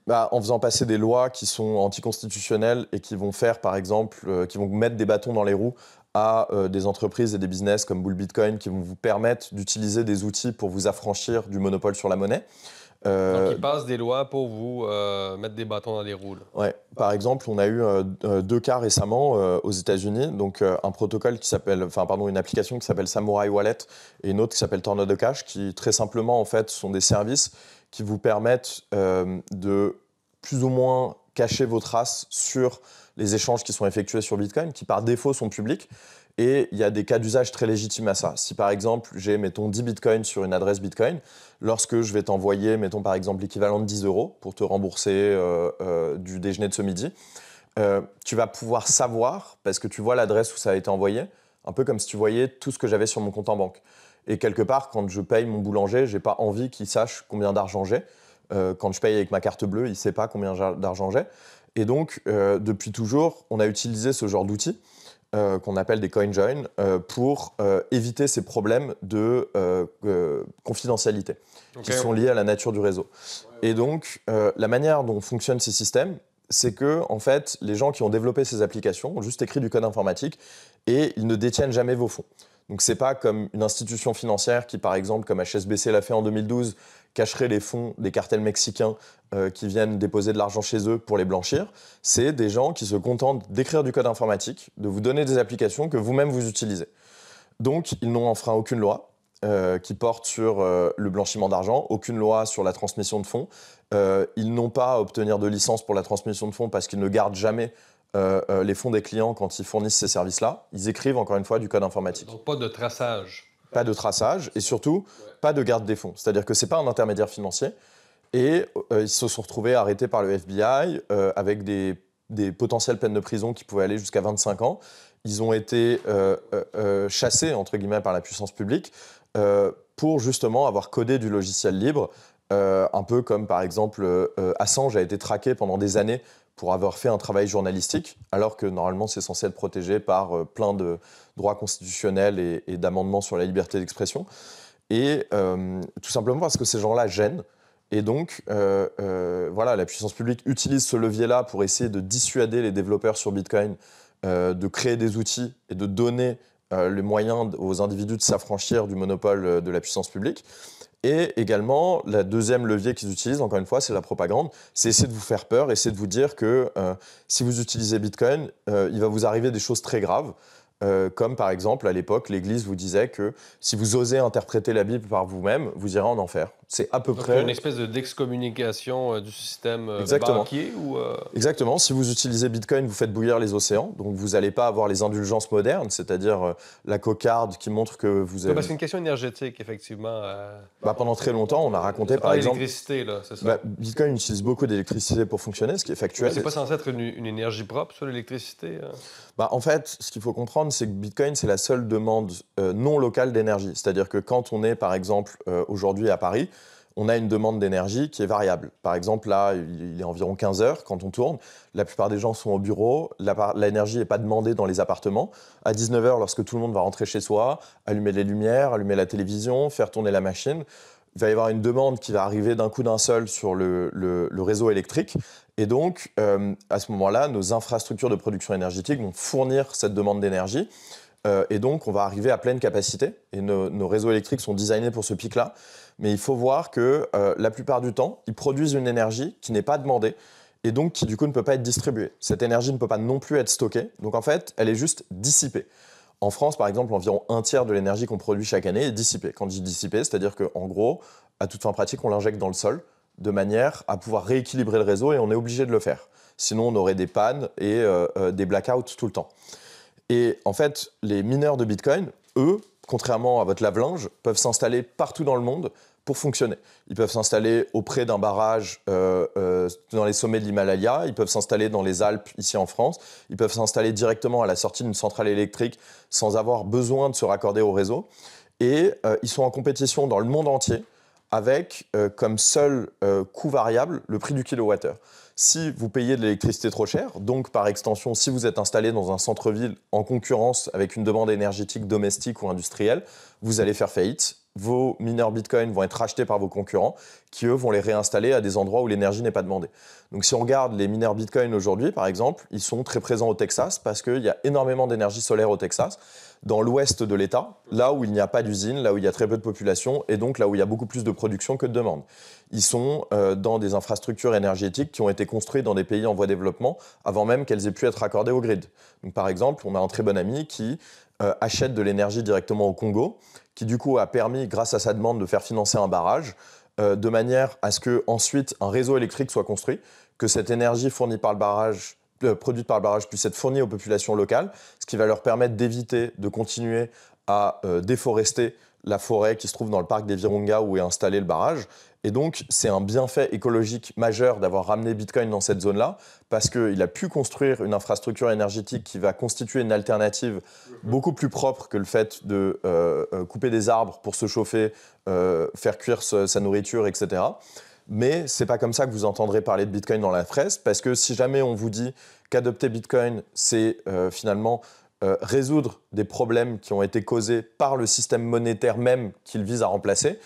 S1: En faisant passer des lois qui sont anticonstitutionnelles et qui vont faire, par exemple, qui vont mettre des bâtons dans les roues à des entreprises et des business comme Bull Bitcoin qui vont vous permettre d'utiliser des outils pour vous affranchir du monopole sur la monnaie.
S2: Donc, ils passent des lois pour vous mettre des bâtons dans les roues, là.
S1: Ouais. Par exemple, on a eu 2 cas récemment aux États-Unis, donc un protocole qui s'appelle, enfin pardon, une application qui s'appelle Samurai Wallet et une autre qui s'appelle Tornado Cash, qui très simplement en fait sont des services qui vous permettent de plus ou moins cacher vos traces sur les échanges qui sont effectués sur Bitcoin, qui par défaut sont publics. Et il y a des cas d'usage très légitimes à ça. Si par exemple, j'ai, mettons, 10 bitcoins sur une adresse bitcoin, lorsque je vais t'envoyer, mettons par exemple, l'équivalent de 10 euros pour te rembourser du déjeuner de ce midi, tu vas pouvoir savoir, parce que tu vois l'adresse où ça a été envoyé, un peu comme si tu voyais tout ce que j'avais sur mon compte en banque. Et quelque part, quand je paye mon boulanger, j'ai pas envie qu'il sache combien d'argent j'ai. Quand je paye avec ma carte bleue, il ne sait pas combien d'argent j'ai. Et donc, depuis toujours, on a utilisé ce genre d'outils qu'on appelle des CoinJoin pour éviter ces problèmes de confidentialité qui sont liés à la nature du réseau. Et donc, la manière dont fonctionnent ces systèmes, c'est que en fait, les gens qui ont développé ces applications ont juste écrit du code informatique et ils ne détiennent jamais vos fonds. Donc, c'est pas comme une institution financière qui, par exemple, comme HSBC l'a fait en 2012, cacherait les fonds des cartels mexicains qui viennent déposer de l'argent chez eux pour les blanchir. C'est des gens qui se contentent d'écrire du code informatique, de vous donner des applications que vous-même vous utilisez. Donc, ils n'ont enfreint aucune loi qui porte sur le blanchiment d'argent, aucune loi sur la transmission de fonds. Ils n'ont pas à obtenir de licence pour la transmission de fonds parce qu'ils ne gardent jamais les fonds des clients quand ils fournissent ces services-là. Ils écrivent, encore une fois, du code informatique.
S2: Donc, pas de traçage.
S1: Pas de traçage et surtout, pas de garde des fonds. C'est-à-dire que ce n'est pas un intermédiaire financier. Et ils se sont retrouvés arrêtés par le FBI avec des potentielles peines de prison qui pouvaient aller jusqu'à 25 ans. Ils ont été chassés, entre guillemets, par la puissance publique pour justement avoir codé du logiciel libre. Un peu comme, par exemple, Assange a été traqué pendant des années pour avoir fait un travail journalistique, alors que normalement c'est censé être protégé par plein de droits constitutionnels et d'amendements sur la liberté d'expression. Et tout simplement parce que ces gens-là gênent. Et donc, voilà, la puissance publique utilise ce levier-là pour essayer de dissuader les développeurs sur Bitcoin de créer des outils et de donner les moyens aux individus de s'affranchir du monopole de la puissance publique. Et également, le deuxième levier qu'ils utilisent, encore une fois, c'est la propagande. C'est essayer de vous faire peur, essayer de vous dire que si vous utilisez Bitcoin, il va vous arriver des choses très graves. Comme par exemple, à l'époque, l'Église vous disait que si vous osez interpréter la Bible par vous-même, vous irez en enfer. C'est à peu près...
S2: une espèce d'excommunication du système banquier ou...
S1: Exactement. Si vous utilisez Bitcoin, vous faites bouillir les océans. Donc, vous n'allez pas avoir les indulgences modernes, c'est-à-dire la cocarde qui montre que vous avez...
S2: Parce que c'est une question énergétique, effectivement.
S1: Pendant très longtemps, on a raconté, par exemple...
S2: l'électricité, là, c'est ça?
S1: Bitcoin utilise beaucoup d'électricité pour fonctionner, ce qui est factuel.
S2: C'est pas censé être une énergie propre, ça, l'électricité?
S1: En fait, ce qu'il faut comprendre, c'est que Bitcoin, c'est la seule demande non locale d'énergie. C'est-à-dire que quand on est, par exemple, aujourd'hui à Paris, on a une demande d'énergie qui est variable. Par exemple, là, il est environ 15 heures quand on tourne. La plupart des gens sont au bureau. L'énergie n'est pas demandée dans les appartements. À 19 heures, lorsque tout le monde va rentrer chez soi, allumer les lumières, allumer la télévision, faire tourner la machine, il va y avoir une demande qui va arriver d'un coup d'un seul sur le réseau électrique. Et donc, à ce moment-là, nos infrastructures de production énergétique vont fournir cette demande d'énergie. Et donc, on va arriver à pleine capacité. Et nos réseaux électriques sont designés pour ce pic-là. Mais il faut voir que la plupart du temps, ils produisent une énergie qui n'est pas demandée et donc qui, du coup, ne peut pas être distribuée. Cette énergie ne peut pas non plus être stockée. Donc, en fait, elle est juste dissipée. En France, par exemple, environ un tiers de l'énergie qu'on produit chaque année est dissipée. Quand je dis dissipée, c'est-à-dire qu'en gros, à toute fin pratique, on l'injecte dans le sol de manière à pouvoir rééquilibrer le réseau et on est obligé de le faire. Sinon, on aurait des pannes et des blackouts tout le temps. Et en fait, les mineurs de Bitcoin, eux, contrairement à votre lave-linge, peuvent s'installer partout dans le monde pour fonctionner. Ils peuvent s'installer auprès d'un barrage dans les sommets de l'Himalaya, ils peuvent s'installer dans les Alpes, ici en France, ils peuvent s'installer directement à la sortie d'une centrale électrique sans avoir besoin de se raccorder au réseau. Et ils sont en compétition dans le monde entier avec comme seul coût variable le prix du kilowattheure. Si vous payez de l'électricité trop chère, donc par extension, si vous êtes installé dans un centre-ville en concurrence avec une demande énergétique domestique ou industrielle, vous allez faire faillite. Vos mineurs Bitcoin vont être rachetés par vos concurrents qui, eux, vont les réinstaller à des endroits où l'énergie n'est pas demandée. Donc si on regarde les mineurs Bitcoin aujourd'hui, par exemple, ils sont très présents au Texas parce qu'il y a énormément d'énergie solaire au Texas, dans l'ouest de l'État, là où il n'y a pas d'usine, là où il y a très peu de population et donc là où il y a beaucoup plus de production que de demande. Ils sont dans des infrastructures énergétiques qui ont été construites dans des pays en voie de développement avant même qu'elles aient pu être accordées au grid. Donc, par exemple, on a un très bon ami qui achète de l'énergie directement au Congo, qui du coup a permis, grâce à sa demande, de faire financer un barrage, de manière à ce qu'ensuite un réseau électrique soit construit, que cette énergie fournie par le barrage, produite par le barrage puisse être fournie aux populations locales, ce qui va leur permettre d'éviter de continuer à déforester la forêt qui se trouve dans le parc des Virunga où est installé le barrage. Et donc, c'est un bienfait écologique majeur d'avoir ramené Bitcoin dans cette zone-là, parce qu'il a pu construire une infrastructure énergétique qui va constituer une alternative beaucoup plus propre que le fait de couper des arbres pour se chauffer, faire cuire sa nourriture, etc. Mais c'est pas comme ça que vous entendrez parler de Bitcoin dans la presse, parce que si jamais on vous dit qu'adopter Bitcoin, c'est finalement résoudre des problèmes qui ont été causés par le système monétaire même qu'il vise à remplacer,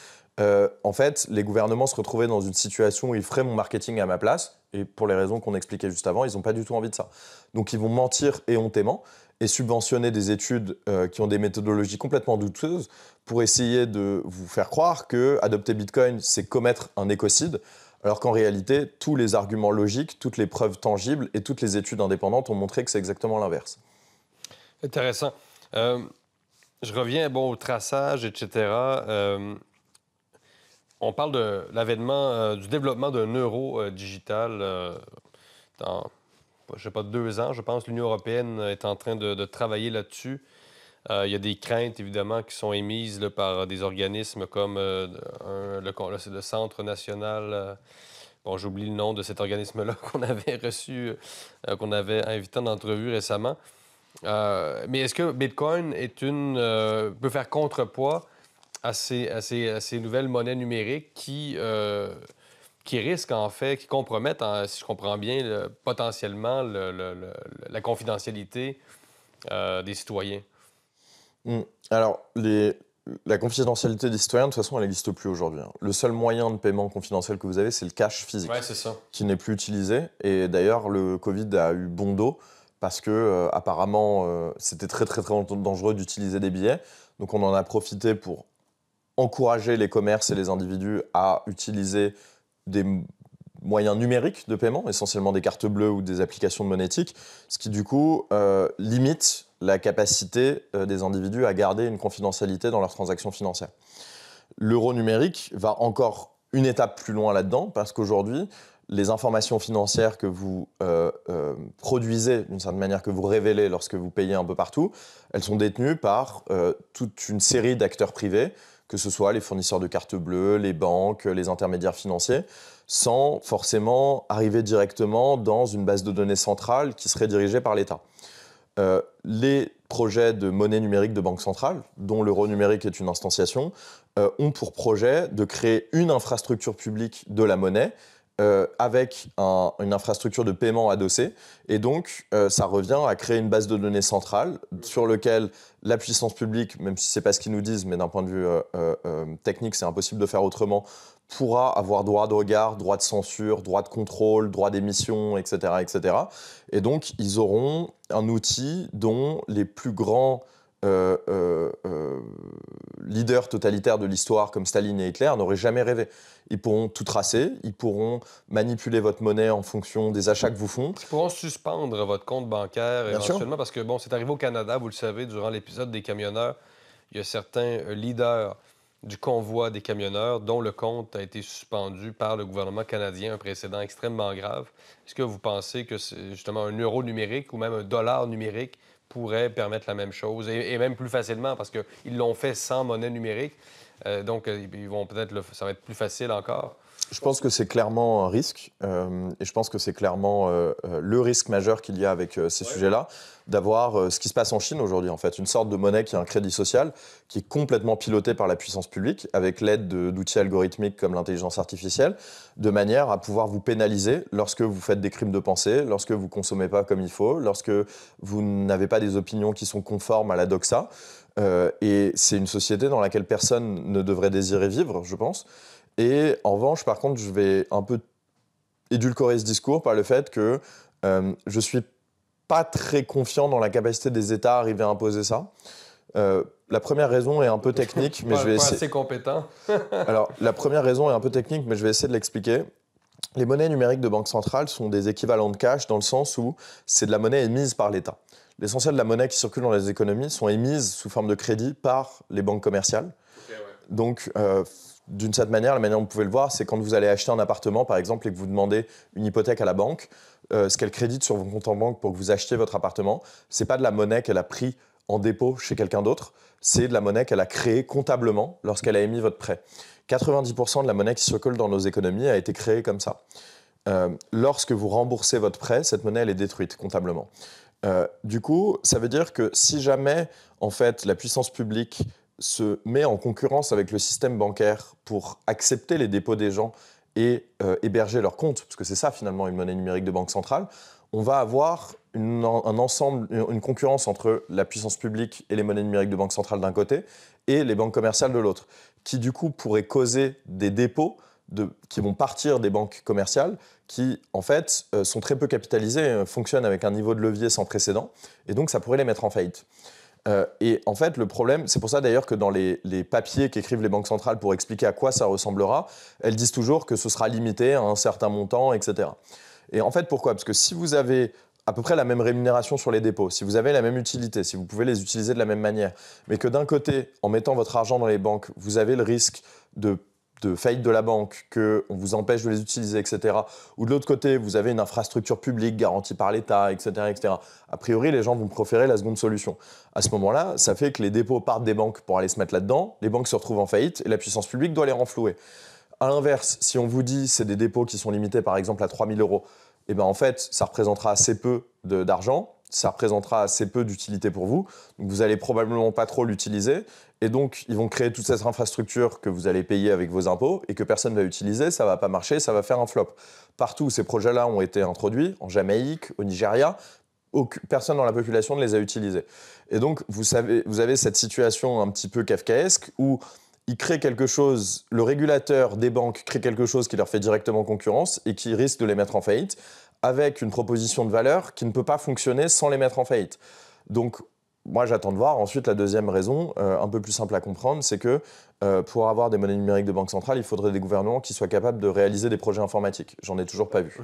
S1: en fait, les gouvernements se retrouvaient dans une situation où ils feraient mon marketing à ma place, et pour les raisons qu'on expliquait juste avant, ils n'ont pas du tout envie de ça. Donc ils vont mentir éhontément et subventionner des études qui ont des méthodologies complètement douteuses pour essayer de vous faire croire que adopter Bitcoin, c'est commettre un écocide, alors qu'en réalité, tous les arguments logiques, toutes les preuves tangibles et toutes les études indépendantes ont montré que c'est exactement l'inverse.
S2: Intéressant. Je reviens au traçage, etc. On parle de l'avènement, du développement d'un euro digital dans, je sais pas, 2 ans. Je pense que l'Union européenne est en train de travailler là-dessus. Il y a des craintes, évidemment, qui sont émises là, par des organismes comme c'est le Centre national. Bon, j'oublie le nom de cet organisme-là qu'on avait reçu, qu'on avait invité en entrevue récemment. Mais est-ce que Bitcoin peut faire contrepoids à ces nouvelles monnaies numériques qui risquent, en fait, qui compromettent, si je comprends bien, potentiellement la confidentialité des citoyens?
S1: Alors, la confidentialité des citoyens, de toute façon, elle n'existe plus aujourd'hui, hein. Le seul moyen de paiement confidentiel que vous avez, c'est le cash physique,
S2: Oui, c'est ça.
S1: qui n'est plus utilisé. Et d'ailleurs, le Covid a eu bon dos parce que, apparemment, c'était très, très, très dangereux d'utiliser des billets. Donc, on en a profité pour encourager les commerces et les individus à utiliser des moyens numériques de paiement, essentiellement des cartes bleues ou des applications de monétique, ce qui du coup limite la capacité des individus à garder une confidentialité dans leurs transactions financières. L'euro numérique va encore une étape plus loin là-dedans, parce qu'aujourd'hui, les informations financières que vous produisez, d'une certaine manière que vous révélez lorsque vous payez un peu partout, elles sont détenues par toute une série d'acteurs privés, que ce soit les fournisseurs de cartes bleues, les banques, les intermédiaires financiers, sans forcément arriver directement dans une base de données centrale qui serait dirigée par l'État. Les projets de monnaie numérique de banque centrale, dont l'euro numérique est une instantiation, ont pour projet de créer une infrastructure publique de la monnaie avec une infrastructure de paiement adossée. Et donc, ça revient à créer une base de données centrale sur laquelle la puissance publique, même si ce n'est pas ce qu'ils nous disent, mais d'un point de vue technique, c'est impossible de faire autrement, pourra avoir droit de regard, droit de censure, droit de contrôle, droit d'émission, etc., etc. Et donc, ils auront un outil dont les plus grands leaders totalitaires de l'histoire, comme Staline et Hitler, n'auraient jamais rêvé. Ils pourront tout tracer, ils pourront manipuler votre monnaie en fonction des achats que vous font.
S2: Ils pourront suspendre votre compte bancaire
S1: Bien sûr.
S2: éventuellement, parce que, c'est arrivé au Canada, vous le savez, durant l'épisode des camionneurs, il y a certains leaders du convoi des camionneurs dont le compte a été suspendu par le gouvernement canadien, un précédent extrêmement grave. Est-ce que vous pensez que c'est justement un euro numérique ou même un dollar numérique pourrait permettre la même chose, et même plus facilement, parce qu'ils l'ont fait sans monnaie numérique, donc ils vont ça va être plus facile encore?
S1: Je pense que c'est clairement un risque, et je pense que c'est clairement le risque majeur qu'il y a avec ces sujets-là, d'avoir ce qui se passe en Chine aujourd'hui, en fait, une sorte de monnaie qui est un crédit social, qui est complètement pilotée par la puissance publique, avec l'aide d'outils algorithmiques comme l'intelligence artificielle, de manière à pouvoir vous pénaliser lorsque vous faites des crimes de pensée, lorsque vous ne consommez pas comme il faut, lorsque vous n'avez pas des opinions qui sont conformes à la doxa. Et c'est une société dans laquelle personne ne devrait désirer vivre, je pense. Et en revanche, par contre, je vais un peu édulcorer ce discours par le fait que je ne suis pas très confiant dans la capacité des États à arriver à imposer ça. La première raison est un peu technique, mais je vais essayer...
S2: assez compétent.
S1: Alors, la première raison est un peu technique, mais je vais essayer de l'expliquer. Les monnaies numériques de banque centrale sont des équivalents de cash dans le sens où c'est de la monnaie émise par l'État. L'essentiel de la monnaie qui circule dans les économies sont émises sous forme de crédit par les banques commerciales. Okay, ouais. Donc, d'une certaine manière, la manière dont vous pouvez le voir, c'est quand vous allez acheter un appartement, par exemple, et que vous demandez une hypothèque à la banque, ce qu'elle crédite sur vos comptes en banque pour que vous achetiez votre appartement, ce n'est pas de la monnaie qu'elle a pris en dépôt chez quelqu'un d'autre, c'est de la monnaie qu'elle a créée comptablement lorsqu'elle a émis votre prêt. 90% de la monnaie qui circule dans nos économies a été créée comme ça. Lorsque vous remboursez votre prêt, cette monnaie elle est détruite comptablement. Du coup, ça veut dire que si jamais, en fait, la puissance publique se met en concurrence avec le système bancaire pour accepter les dépôts des gens et héberger leurs comptes, parce que c'est ça finalement une monnaie numérique de banque centrale, on va avoir une concurrence entre la puissance publique et les monnaies numériques de banque centrale d'un côté et les banques commerciales de l'autre, qui du coup pourrait causer des dépôts qui vont partir des banques commerciales qui, en fait, sont très peu capitalisées, fonctionnent avec un niveau de levier sans précédent, et donc ça pourrait les mettre en faillite. Et en fait, le problème, c'est pour ça d'ailleurs que dans les papiers qu'écrivent les banques centrales pour expliquer à quoi ça ressemblera, elles disent toujours que ce sera limité à un certain montant, etc. Et en fait, pourquoi ? Parce que si vous avez à peu près la même rémunération sur les dépôts, si vous avez la même utilité, si vous pouvez les utiliser de la même manière, mais que d'un côté, en mettant votre argent dans les banques, vous avez le risque de faillite de la banque, qu'on vous empêche de les utiliser, etc. Ou de l'autre côté, vous avez une infrastructure publique garantie par l'État, etc., etc. A priori, les gens vont préférer la seconde solution. À ce moment-là, ça fait que les dépôts partent des banques pour aller se mettre là-dedans, les banques se retrouvent en faillite et la puissance publique doit les renflouer. À l'inverse, si on vous dit c'est des dépôts qui sont limités par exemple à 3 000 €, eh ben en fait, ça représentera assez peu d'argent, ça représentera assez peu d'utilité pour vous, donc vous n'allez probablement pas trop l'utiliser, et donc ils vont créer toute cette infrastructure que vous allez payer avec vos impôts et que personne ne va utiliser, ça ne va pas marcher, ça va faire un flop. Partout où ces projets-là ont été introduits, en Jamaïque, au Nigeria, personne dans la population ne les a utilisés. Et donc vous avez cette situation un petit peu kafkaesque où ils créent quelque chose, le régulateur des banques crée quelque chose qui leur fait directement concurrence et qui risque de les mettre en faillite, avec une proposition de valeur qui ne peut pas fonctionner sans les mettre en faillite. Donc, moi, j'attends de voir. Ensuite, la deuxième raison, un peu plus simple à comprendre, c'est que pour avoir des monnaies numériques de banque centrale, il faudrait des gouvernements qui soient capables de réaliser des projets informatiques. J'en ai toujours pas vu.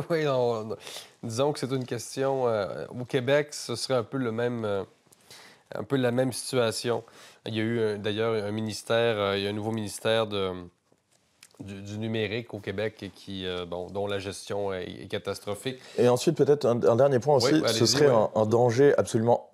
S2: Oui, disons que c'est une question... au Québec, ce serait un peu un peu la même situation. Il y a eu d'ailleurs un ministère, il y a un nouveau ministère du numérique au Québec et dont la gestion est catastrophique.
S1: Et ensuite, peut-être un dernier point aussi, ce serait un danger absolument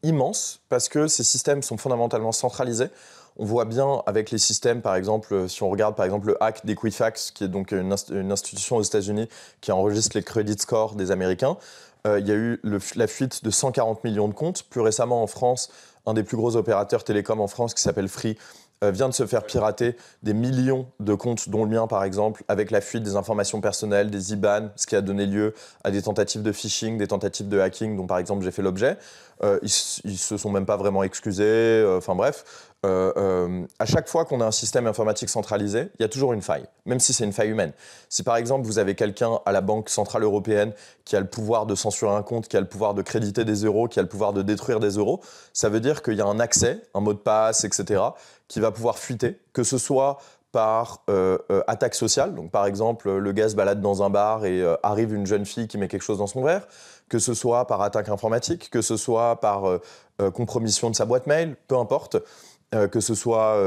S1: immense parce que ces systèmes sont fondamentalement centralisés. On voit bien avec les systèmes, par exemple, si on regarde par exemple le hack d'Equifax, qui est donc une institution aux États-Unis qui enregistre les credit scores des Américains. Il y a eu la fuite de 140 millions de comptes. Plus récemment en France, un des plus gros opérateurs télécoms en France qui s'appelle Free vient de se faire pirater des millions de comptes, dont le mien par exemple, avec la fuite des informations personnelles, des IBAN, ce qui a donné lieu à des tentatives de phishing, des tentatives de hacking dont par exemple j'ai fait l'objet. Ils se sont même pas vraiment excusés, enfin bref. À chaque fois qu'on a un système informatique centralisé, il y a toujours une faille, même si c'est une faille humaine. Si par exemple vous avez quelqu'un à la Banque Centrale Européenne qui a le pouvoir de censurer un compte, qui a le pouvoir de créditer des euros, qui a le pouvoir de détruire des euros, ça veut dire qu'il y a un accès, un mot de passe, etc., qui va pouvoir fuiter, que ce soit par attaque sociale, donc par exemple le gars se balade dans un bar et arrive une jeune fille qui met quelque chose dans son verre, que ce soit par attaque informatique, que ce soit par compromission de sa boîte mail, peu importe, que ce soit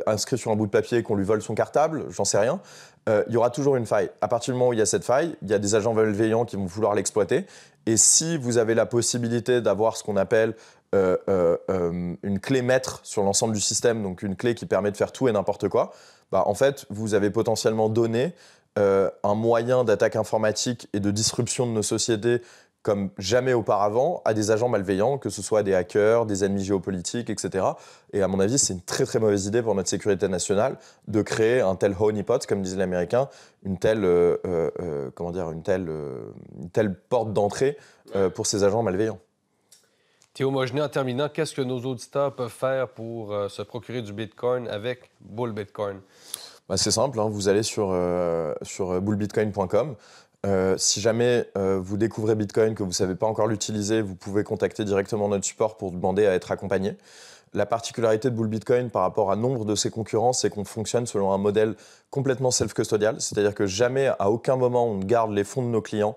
S1: inscrit sur un bout de papier qu'on lui vole son cartable, j'en sais rien, il y aura toujours une faille. À partir du moment où il y a cette faille, il y a des agents malveillants qui vont vouloir l'exploiter, et si vous avez la possibilité d'avoir ce qu'on appelle une clé maître sur l'ensemble du système, donc une clé qui permet de faire tout et n'importe quoi, Bah, en fait, vous avez potentiellement donné un moyen d'attaque informatique et de disruption de nos sociétés comme jamais auparavant à des agents malveillants, que ce soit des hackers, des ennemis géopolitiques, etc. Et à mon avis, c'est une très très mauvaise idée pour notre sécurité nationale de créer un tel honeypot, comme disent les Américains, une telle, une telle porte d'entrée pour ces agents malveillants.
S2: Théo Mogenet, en terminant, qu'est-ce que nos auditeurs peuvent faire pour se procurer du Bitcoin avec Bull Bitcoin?
S1: Bah, c'est simple, hein, vous allez sur bullbitcoin.com. Si jamais vous découvrez Bitcoin, que vous ne savez pas encore l'utiliser, vous pouvez contacter directement notre support pour demander à être accompagné. La particularité de Bull Bitcoin par rapport à nombre de ses concurrents, c'est qu'on fonctionne selon un modèle complètement self-custodial, c'est-à-dire que jamais, à aucun moment, on ne garde les fonds de nos clients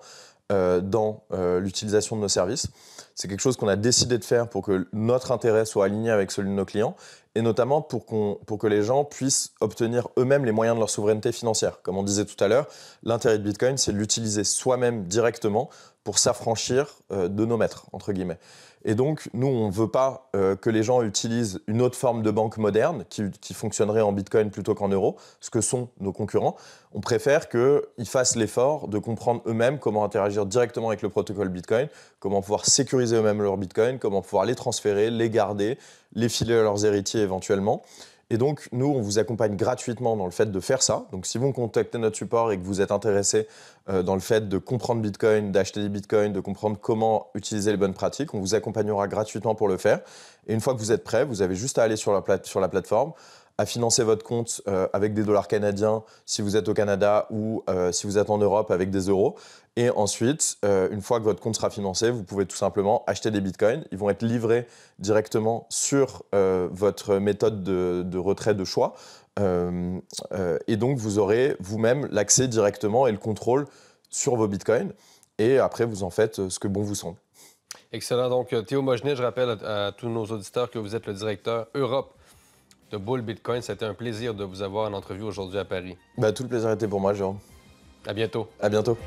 S1: dans l'utilisation de nos services. C'est quelque chose qu'on a décidé de faire pour que notre intérêt soit aligné avec celui de nos clients et notamment pour que les gens puissent obtenir eux-mêmes les moyens de leur souveraineté financière. Comme on disait tout à l'heure, l'intérêt de Bitcoin, c'est de l'utiliser soi-même directement pour s'affranchir de nos maîtres, entre guillemets. Et donc, nous, on ne veut pas que les gens utilisent une autre forme de banque moderne qui fonctionnerait en Bitcoin plutôt qu'en euros, ce que sont nos concurrents. On préfère qu'ils fassent l'effort de comprendre eux-mêmes comment interagir directement avec le protocole Bitcoin, comment pouvoir sécuriser eux-mêmes leurs Bitcoins, comment pouvoir les transférer, les garder, les filer à leurs héritiers éventuellement. Et donc, nous, on vous accompagne gratuitement dans le fait de faire ça. Donc, si vous contactez notre support et que vous êtes intéressé dans le fait de comprendre Bitcoin, d'acheter des Bitcoins, de comprendre comment utiliser les bonnes pratiques, on vous accompagnera gratuitement pour le faire. Et une fois que vous êtes prêt, vous avez juste à aller sur la plateforme, à financer votre compte avec des dollars canadiens si vous êtes au Canada ou si vous êtes en Europe avec des euros. Et ensuite, une fois que votre compte sera financé, vous pouvez tout simplement acheter des bitcoins. Ils vont être livrés directement sur votre méthode de retrait de choix. Et donc, vous aurez vous-même l'accès directement et le contrôle sur vos bitcoins. Et après, vous en faites ce que bon vous semble.
S2: Excellent. Donc, Théo Mogenet, je rappelle à tous nos auditeurs que vous êtes le directeur Europe de Bull Bitcoin. C'était un plaisir de vous avoir en entrevue aujourd'hui à Paris.
S1: Tout le plaisir était pour moi, Jérôme.
S2: À bientôt.
S1: À bientôt.